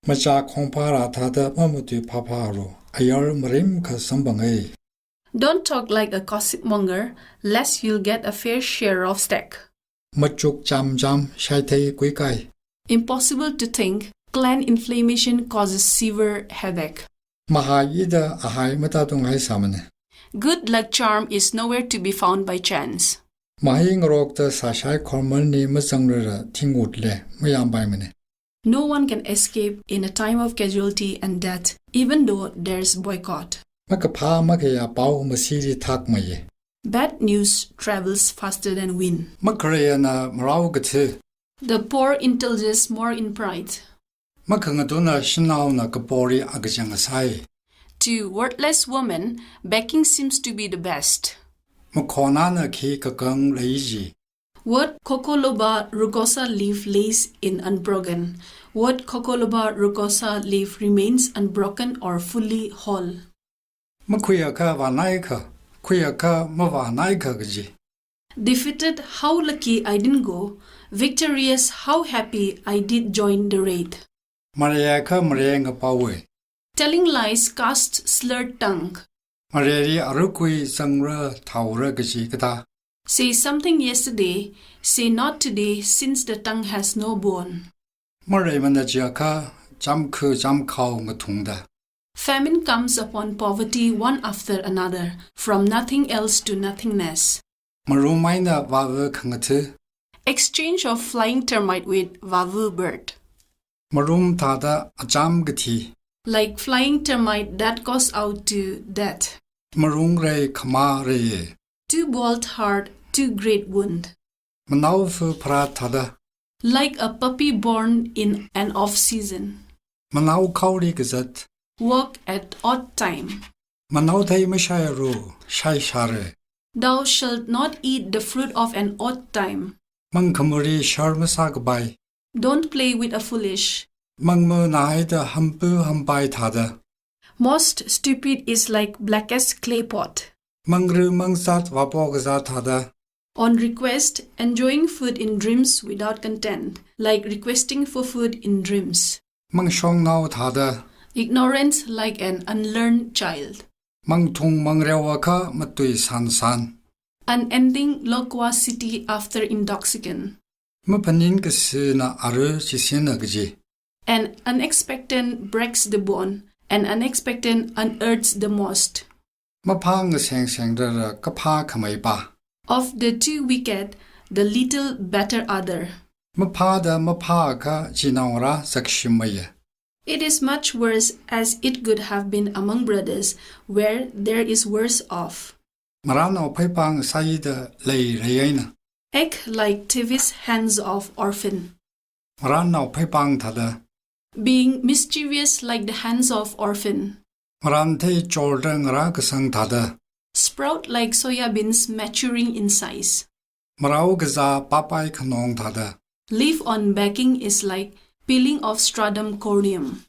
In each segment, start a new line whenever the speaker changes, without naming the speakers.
Macha Kompara thada Mamutu Paparo, Ayar Marim Kasambangay.
Don't talk like a gossip monger, lest you'll get a fair share of stack.
Machuk chājam shaitei kuikai.
Impossible to think, gland inflammation causes severe headache.
Mahâi âhai matâtunghaisâmana.
Good luck charm is nowhere to be found by chance.
Mahâi Mararokchân sashai kormalni masangrara tingutle mayambaimane.
No one can escape in a time of casualty and death, even though there's boycott.
Makapha makaya pau Masi thakmaye.
Bad news travels faster than wind.
Makhayana Mararokchân.
The poor indulges more in pride.
Makhonâna shinauna kapori agajangasai.
To worthless women, baking seems to be the best.
Makhonâna ki kakang leiji.
What Coccoloba rugosa leaf lays in unbroken? What Coccoloba rugosa leaf remains unbroken or fully whole?
Makuyaka vanaika, kuyaka mavanaika gaji.
Defeated, how lucky I didn't go. Victorious, how happy I did join the raid.
Maleakha ngapaowa.
Telling lies casts slurred tongue.
Marari arukui sangra thaura gaji kata.
Say something yesterday, say not today, since the tongue has no bone.
Marai manajaka jamku jamkau ngatungda.
Famine comes upon poverty one after another, from nothing else to nothingness.
Marumaina vavu khangathâ.
Exchange of flying termite with vavu bird.
Marum thada ajam gati.
Like flying termite that goes out to death.
Marung rei khama rei.
Too bold heart, too great wound.
Manaufu pra thada.
Like a puppy born in an off-season.
Manau kauri gazat.
Work at odd time.
Manau thai mashayaro, shai share.
Thou shalt not eat the fruit of an odd time.
Mangkamuri sharmasagbai.
Don't play with a foolish.
Mangmo naida hampu hambai thada.
Most stupid is like blackest clay pot.
Mangru mangsat vapogaza thada.
On request, enjoying food in dreams without content, like requesting for food in dreams.
Mangshong nau thada.
Ignorance like an unlearned child.
Mangtung mangrewaka matui san.
Unending loquacity after intoxicant.
Maphanin kasana aru chisina gaji.
An unexpected breaks the bone, an unexpected unearths the most.
Mapang sengdara kapha kamaiba.
Of the two wicked, the little better other.
Maphada maphaka jinaura sakshimaya.
It is much worse as it could have been among brothers, where there is worse off.
Marano paipang saida lei reina.
Act like Tivis hands of orphan.
Marano paipang thada.
Being mischievous like the hands of orphan.
Marante jordan rakasang thada.
Sprout like soya beans maturing in size.
Marau gaza papai khanong thada.
Leaf on backing is like peeling of stradum corneum.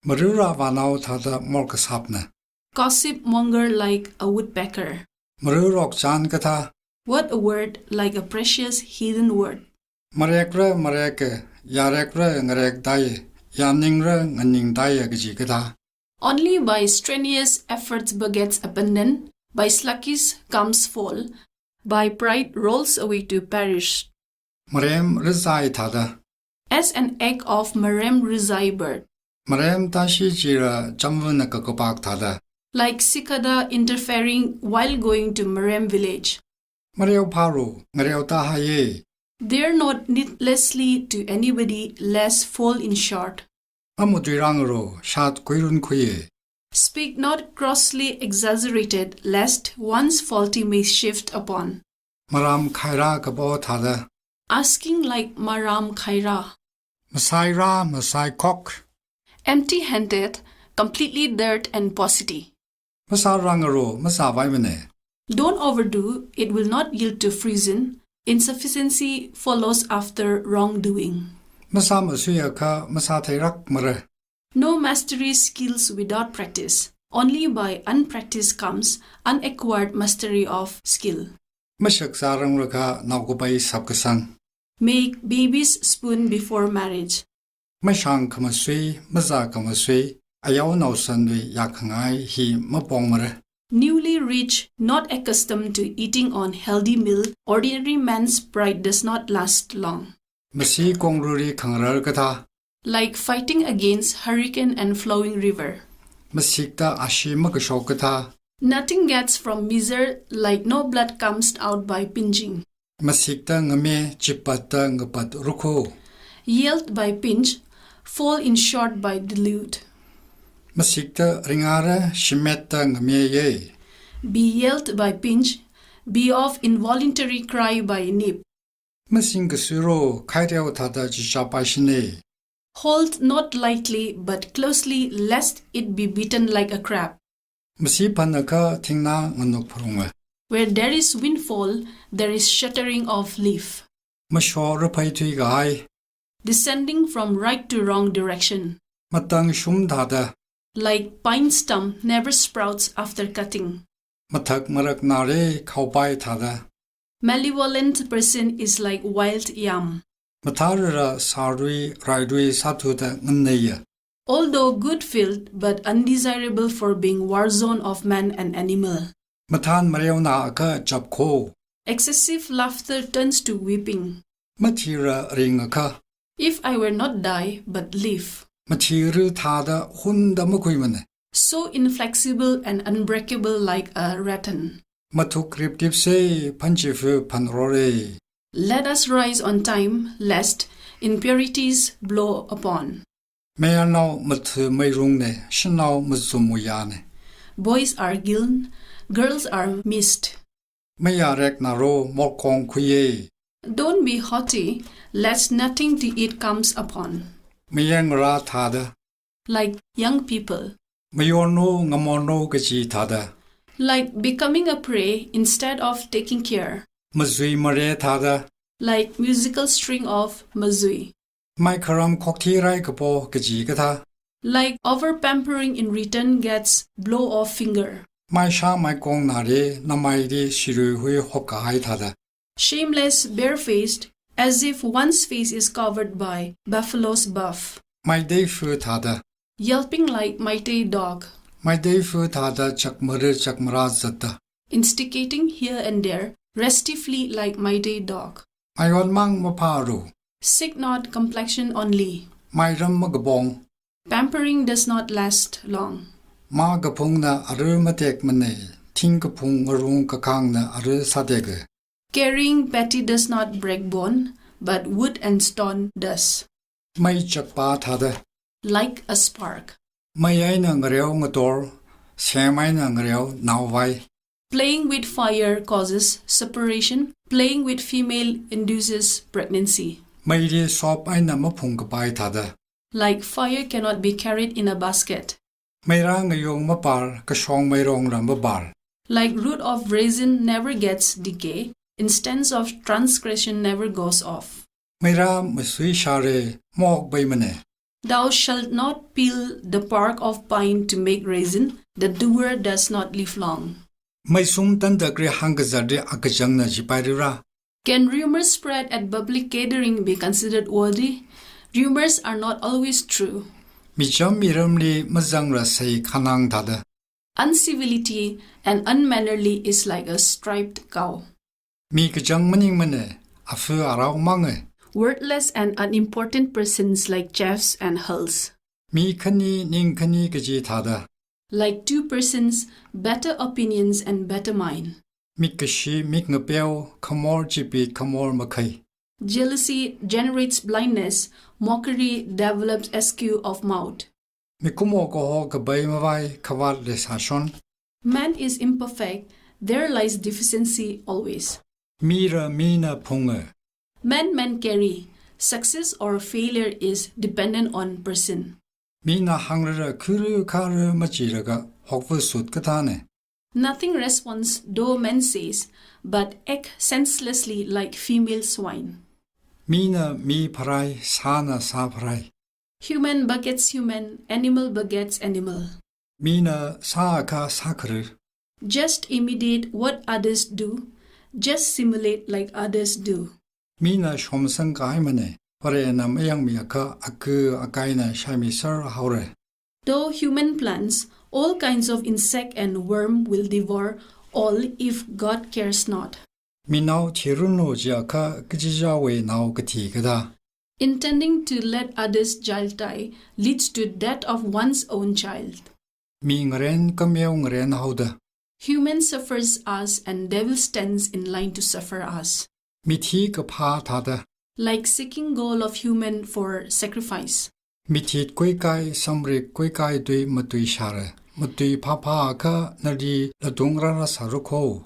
Marura vanau thada morkasapna.
Gossip monger like a woodpecker.
Mararokchân katha.
What a word, like a precious hidden word.
Marekra mareke, yarekra ngarek daye, yaningra nganing daye gaji katha.
Only by strenuous efforts begets abundance, by slackies comes fall, by pride rolls away to perish.
Marem rizai thada.
As an egg of marem rizai bird.
Marem tashi jira jamvuna kakopak thada.
Like cicada interfering while going to Marem village.
Mareo paru, ngareo tahaye.
Dare not needlessly to anybody, lest fall in short.
Amudrirangro, shat kuirun kuye.
Speak not grossly exaggerated, lest one's faulty may shift upon.
Maram khaira kabo thada.
Asking like Maram Khaira.
Masai kok.
Empty-handed, completely dirt and paucity.
Masarangaro, masawaimane.
Don't overdo, it will not yield to treason. Insufficiency follows after wrongdoing.
Masamasuyaka masatairak mare.
No mastery skills without practice. Only by unpracticed comes unacquired mastery of skill.
Mashak sarangraka naukubai sabkasang.
Make babies spoon before marriage.
ไม่ช่างขมาซุยไม่ซาขมาซุยอายาวนาสันด้วยอยากง่ายฮีมะปองมาเร
Newly rich, not accustomed to eating on healthy meal, ordinary man's pride does not last long.
Masi kongrali khangarar katha.
Like fighting against hurricane and flowing river.
Masikta ashi makasho katha.
Nothing gets from miser like no blood comes out by pinching.
Masikta ngame chipata ngapat rukho.
Yield by pinch, fall in short by dilute.
Masikta ringakha shimetta ngame ye.
Be yelled by pinch, be of involuntary cry by nip.
Masingasuro kaireo thada jishapashine.
Hold not lightly but closely lest it be beaten like a crab.
Masi panaka tingna nganok phrunga.
Where there is windfall, there is shattering of leaf.
Masho rapheithui kahai.
Descending from right to wrong direction.
Thada.
Like pine stump never sprouts after cutting.
Mathak marak nare khaupai thada.
Malevolent person is like wild yam.
Mathara sarui raidui sathuda nganneya.
Although good filled but undesirable for being war zone of man and animal.
Mathan Mayonlo ka japkho.
Excessive laughter turns to weeping.
Mathila ringakha.
If I were not die but live.
Mathiru thada hunda makuimane.
So inflexible and unbreakable like a rattan.
Mathuk riptip se panchifu panrore.
Let us rise on time, lest impurities blow upon.
Mayonlo mathu mayrungne shinao mazumuyane.
Boys are giln, girls are missed.
Mayarek naro mokong kuye.
Don't be haughty, lest nothing to eat comes upon.
Mayangara thada.
Like young people.
Mayonlo ngamonlo kaji thada.
Like becoming a prey instead of taking care.
Mazui mare thada.
Like musical string of Mazui.
Mayikhalam khokthirâi kapo kaji katha.
Like over-pampering in return gets blow off finger.
Maisha maikong nare namaidi shiruhui hokkahai thada.
Shameless, barefaced, as if one's face is covered by buffalo's buff.
Maidefu thada.
Yelping like mighty dog.
Maidefu thada chakmara zata.
Instigating here and there, restively like mighty dog.
Mayon mang maparu.
Sick not complexion only.
Mayram magabong.
Pampering does not last long.
Ma gapung na aru matek mane. Ting gapung arung kakang na aru sadege.
Carrying petty does not break bone, but wood and stone does.
May chakpa thada.
Like a spark.
Mayay na ngareo ngator. Semay na ngareo nawai.
Playing with fire causes separation. Playing with female induces pregnancy.
Mayri sop ay na mapung kapay thada.
Like fire cannot be carried in a basket.
Mayra ngayong mapar kasong mayrong rambabar.
Like root of raisin never gets decay, instance of transgression never goes off.
Mayra masui share mok baymane.
Thou shalt not peel the bark of pine to make raisin, the doer does not live long.
May sum tandagre hangazade akajang na jipairira.
Can rumors spread at public gathering be considered worthy? Rumors are not always true.
Micham miramli mazangra say khanang thada.
Uncivility and unmannerly is like a striped cow.
Mi kajang maning mane afu arao mange.
Worthless and unimportant persons like chaffs and hulls.
Mi khani ning khani kaji thada.
Like two persons, better opinions and better mind.
Mikashi mikngapeo kamor jipi kamor makai.
Jealousy generates blindness, mockery develops askew of mouth.
Mikumo koho kabay mawai kawat lesashon.
Man is imperfect, there lies deficiency always.
Mira mina punga.
Man carry. Success or failure is dependent on person.
Mina hangrara kuru karu machiraga hokvu sut kathane.
Nothing responds, though man says, but act senselessly like female swine.
Mina mi parai sana sa parai.
Human begets human, animal begets animal.
Mina saaka sakru.
Just imitate what others do, just simulate like others do.
Mina shomsang kaimane. Pare nam ayang mi ka aku akai na shami sar haure.
Though human plants, all kinds of insect and worm will devour all if God cares not.
Mi nau chiruno jia ka kijijawe nau kati kada.
Intending to let others' child die leads to death of one's own child.
Mi ngren kamyaw ngren hauda.
Human suffers us and devil stands in line to suffer us.
Mi thi ka pha thada.
Like seeking goal of human for sacrifice.
Mi thit koi kai samrik koi kai dui matui share. Matui pha ka nadi ladungrara sarukho.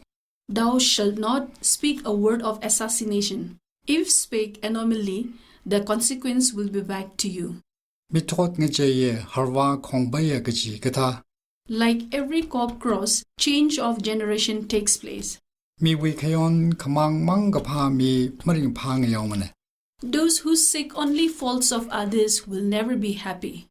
Thou shalt not speak a word of assassination. If speak anomaly, the consequence will be back to you.
Mi thot ngejeye harwa khongbaya kaji kada.
Like every cock cross, change of generation takes place.
Mi wikayon kamang mangapha mi maring phang yawmane.
Those who seek only faults of others will never be happy.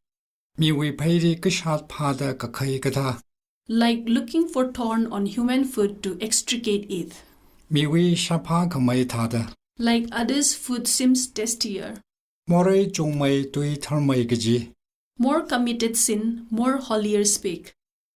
Mi wi phairi kishat phada kakhai kada.
Like looking for thorn on human foot to extricate it.
Mi wi shapha khamai thada.
Like others' food seems tastier.
More chungmai tui tharmai kaji.
More committed sin, more holier speak.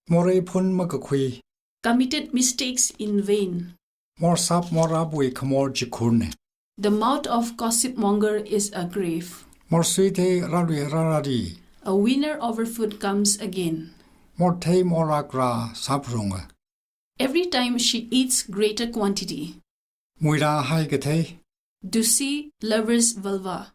More phun makakhui.
Committed mistakes in vain.
More sap more abui khamor jikhurne.
The mouth of gossip monger is a grave.
More sweet rarari.
A winner over food comes again.
More thay more agra saprunga.
Every time she eats greater quantity.
Muira hai kathay.
Do see lover's vulva.